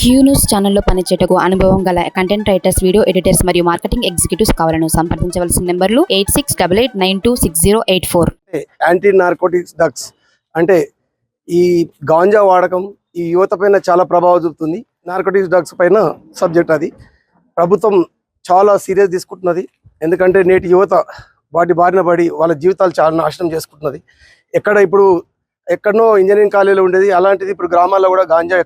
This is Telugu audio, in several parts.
క్యూ న్యూస్ ఛానల్లో పనిచేయటకు అనుభవం గల కంటెంట్ రైటర్స్, వీడియో ఎడిటర్స్ మరియు మార్కెటింగ్ ఎగ్జిక్యూటివ్స్ కావాలను సంప్రదించవలసిన నెంబర్లు 8688926084. యాంటీ నార్కోటిక్స్ డ్రగ్స్ అంటే ఈ గాంజా వాడకం ఈ యువత పైన చాలా ప్రభావం చూపుతుంది. నార్కోటిక్స్ డ్రగ్స్ పైన సబ్జెక్ట్ అది ప్రభుత్వం చాలా సీరియస్ తీసుకుంటున్నది. ఎందుకంటే నేటి యువత వాటి బారిన పడి వాళ్ళ జీవితాలు చాలా నాశనం చేసుకుంటున్నది. ఎక్కడనో ఇంజనీరింగ్ కాలేజీలో ఉండేది, అలాంటిది ఇప్పుడు గ్రామాల్లో కూడా గాంజా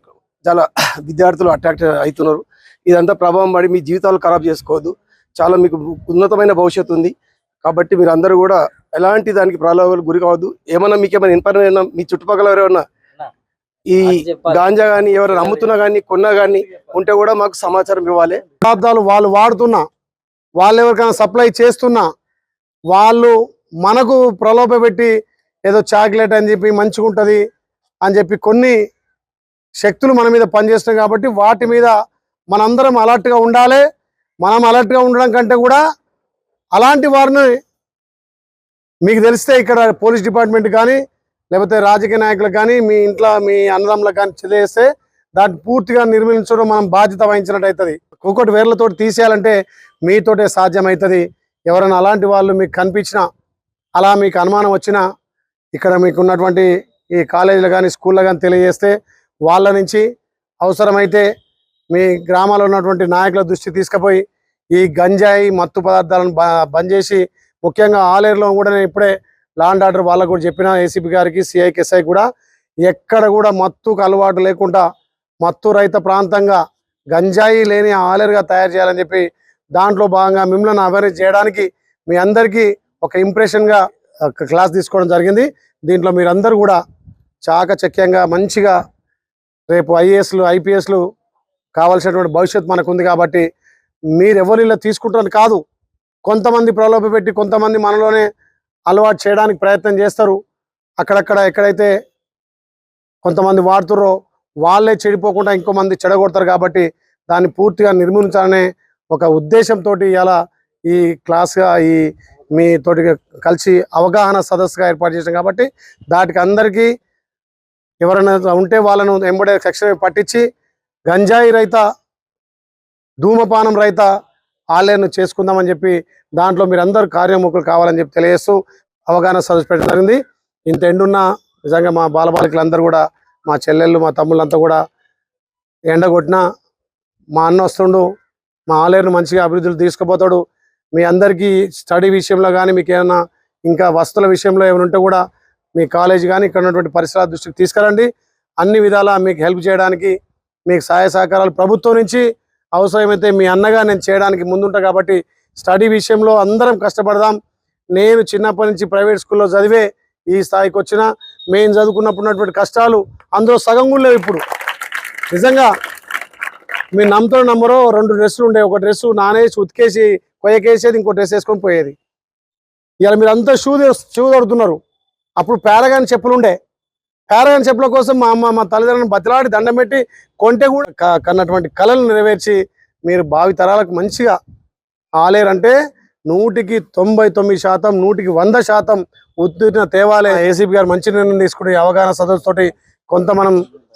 చాలా విద్యార్థులు అట్రాక్ట్ అవుతున్నారు. ఇదంతా ప్రభావం పడి మీ జీవితాలు ఖరాబ్ చేసుకోవద్దు. చాలా మీకు ఉన్నతమైన భవిష్యత్తు ఉంది. కాబట్టి మీరు అందరూ కూడా ఎలాంటి దానికి ప్రలోభాలు గురి కావద్దు. మీకేమైనా ఇన్ఫర్మేషన్ మీ చుట్టుపక్కల ఎవరైనా ఈ గాంజా కానీ ఎవరైనా అమ్ముతున్నా కానీ కొన్నా కానీ ఉంటే కూడా మాకు సమాచారం ఇవ్వాలి. పదార్థాలు వాళ్ళు వాడుతున్నా, వాళ్ళు ఎవరికైనా సప్లై చేస్తున్నా, వాళ్ళు మనకు ప్రలోభ పెట్టి ఏదో చాక్లెట్ అని చెప్పి మంచిగా ఉంటుంది అని చెప్పి కొన్ని శక్తులు మన మీద పనిచేస్తున్నాయి. కాబట్టి వాటి మీద మనందరం అలర్ట్గా ఉండాలి. మనం అలర్ట్గా ఉండడం కంటే కూడా అలాంటి వారిని మీకు తెలిస్తే ఇక్కడ పోలీస్ డిపార్ట్మెంట్ కానీ లేకపోతే రాజకీయ నాయకులకు కానీ మీ ఇంట్లో మీ అన్నదమ్ములకు కానీ తెలియజేస్తే దాన్ని పూర్తిగా నిర్మూలించడం మనం బాధ్యత వహించినట్టు అవుతుంది. ఒక్కొక్కటి వేర్లతో తీసేయాలంటే మీతోటే సాధ్యమవుతుంది. ఎవరైనా అలాంటి వాళ్ళు మీకు కనిపించినా, అలా మీకు అనుమానం వచ్చినా ఇక్కడ మీకు ఉన్నటువంటి ఈ కాలేజీలు కానీ స్కూల్లో కానీ తెలియజేస్తే వాళ్ళ నుంచి అవసరమైతే మీ గ్రామాల్లో ఉన్నటువంటి నాయకుల దృష్టి తీసుకుపోయి ఈ గంజాయి మత్తు పదార్థాలను బంద్ చేసి, ముఖ్యంగా ఆలేరులో కూడా నేను ఇప్పుడే లా అండ్ ఆర్డర్ వాళ్ళకు కూడా చెప్పిన, ఏసీపీ గారికి, సిఐకి, ఎస్ఐ కూడా ఎక్కడ కూడా మత్తుకు అలవాటు లేకుండా మత్తు రహిత ప్రాంతంగా గంజాయి లేని ఆలేరుగా తయారు చేయాలని చెప్పి దాంట్లో భాగంగా మిమ్మల్ని అవేర్నెస్ చేయడానికి మీ అందరికీ ఒక ఇంప్రెషన్గా క్లాస్ తీసుకోవడం జరిగింది. దీంట్లో మీరందరూ కూడా చాకచక్యంగా మంచిగా రేపు ఐఏఎస్లు ఐపీఎస్లు కావాల్సినటువంటి భవిష్యత్తు మనకు ఉంది. కాబట్టి మీరు ఎవరిలో తీసుకుంటారని కాదు, కొంతమంది ప్రలోభ పెట్టి కొంతమంది మనలోనే అలవాటు చేయడానికి ప్రయత్నం చేస్తారు. అక్కడక్కడ ఎక్కడైతే కొంతమంది వాడుతుర్రో వాళ్ళే చెడిపోకుండా ఇంకో మంది చెడగొడతారు. కాబట్టి దాన్ని పూర్తిగా నిర్మూలించాలనే ఒక ఉద్దేశంతో ఇలా ఈ క్లాస్గా ఈ మీతోటి కలిసి అవగాహన సదస్సుగా ఏర్పాటు చేసాం. కాబట్టి దాటికి అందరికీ ఎవరైనా ఉంటే వాళ్ళను ఎంబడే సెక్షన్ పట్టించి గంజాయి రహిత, ధూమపానం రహిత ఆలయాన్ని చేసుకుందామని చెప్పి దాంట్లో మీరు అందరూ కార్యోముఖులు కావాలని చెప్పి తెలియజేస్తూ అవగాహన సదస్సు పెట్టడం జరిగింది. ఇంత ఎండున్న నిజంగా మా బాలబాలికలందరూ కూడా, మా చెల్లెళ్ళు మా తమ్ముళ్ళంతా కూడా ఎండ కొట్టినా మా అన్న వస్తుండు, మా ఆలయాన్ని మంచిగా అభివృద్ధులు తీసుకుపోతాడు. మీ అందరికీ స్టడీ విషయంలో కానీ మీకు ఏమైనా ఇంకా వస్తువుల విషయంలో ఏమైనా ఉంటే కూడా మీ కాలేజీ కానీ ఇక్కడ ఉన్నటువంటి పరిసరాల దృష్టికి తీసుకురండి. అన్ని విధాలా మీకు హెల్ప్ చేయడానికి మీకు సహాయ సహకారాలు ప్రభుత్వం నుంచి అవసరమైతే మీ అన్నగా నేను చేయడానికి ముందుంటా. కాబట్టి స్టడీ విషయంలో అందరం కష్టపడదాం. నేను చిన్నప్పటి నుంచి ప్రైవేట్ స్కూల్లో చదివే ఈ స్థాయికి వచ్చిన, మేము చదువుకున్నప్పుడు ఉన్నటువంటి కష్టాలు అందులో సగం కూడా లేవు. ఇప్పుడు నిజంగా మీరు నమ్మరో 2 డ్రెస్సులు ఉండేవి. ఒక డ్రెస్సు నానేసి ఉతికేసి కొయ్యకేసేది, ఇంకో డ్రెస్ వేసుకొని పోయేది. ఇలా మీరు అంతా షూ తొడుతున్నారు. అప్పుడు పారగాన్ చెప్పులు ఉండే. పారగాన్ చెప్పుల కోసం మా అమ్మ మా తల్లిదండ్రులను బతిలాడి దండం పెట్టి కొంటే కూడా కన్నటువంటి కళలు నెరవేర్చి మీరు భావి తరాలకు మంచిగా ఆలేరు అంటే 100కి 99%, 100కి 100% ఉత్తీర్ణ తేవాలే. ఏసీపీ గారు మంచి నిర్ణయం తీసుకుని అవగాహన సదస్సుతోటి కొంత మనం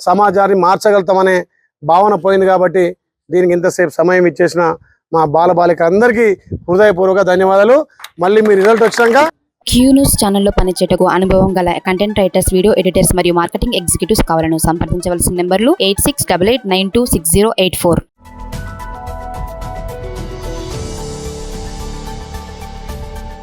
సమాజాన్ని మార్చగలుగుతామనే భావన పోయింది. కాబట్టి దీనికి ఇంతసేపు సమయం ఇచ్చేసిన మా బాలబాలిక అందరికీ హృదయపూర్వక ధన్యవాదాలు. మళ్ళీ మీ రిజల్ట్ వచ్చాక క్యూ న్యూస్ ఛానల్లో పనిచేయటకు అనుభవం గల కంటెంట్ రైటర్స్, వీడియో ఎడిటర్స్ మరియు మార్కెటింగ్ ఎగ్జిక్యూటివ్స్ కావాలను సంప్రదించవలసిన నెంబర్లు 8688926084.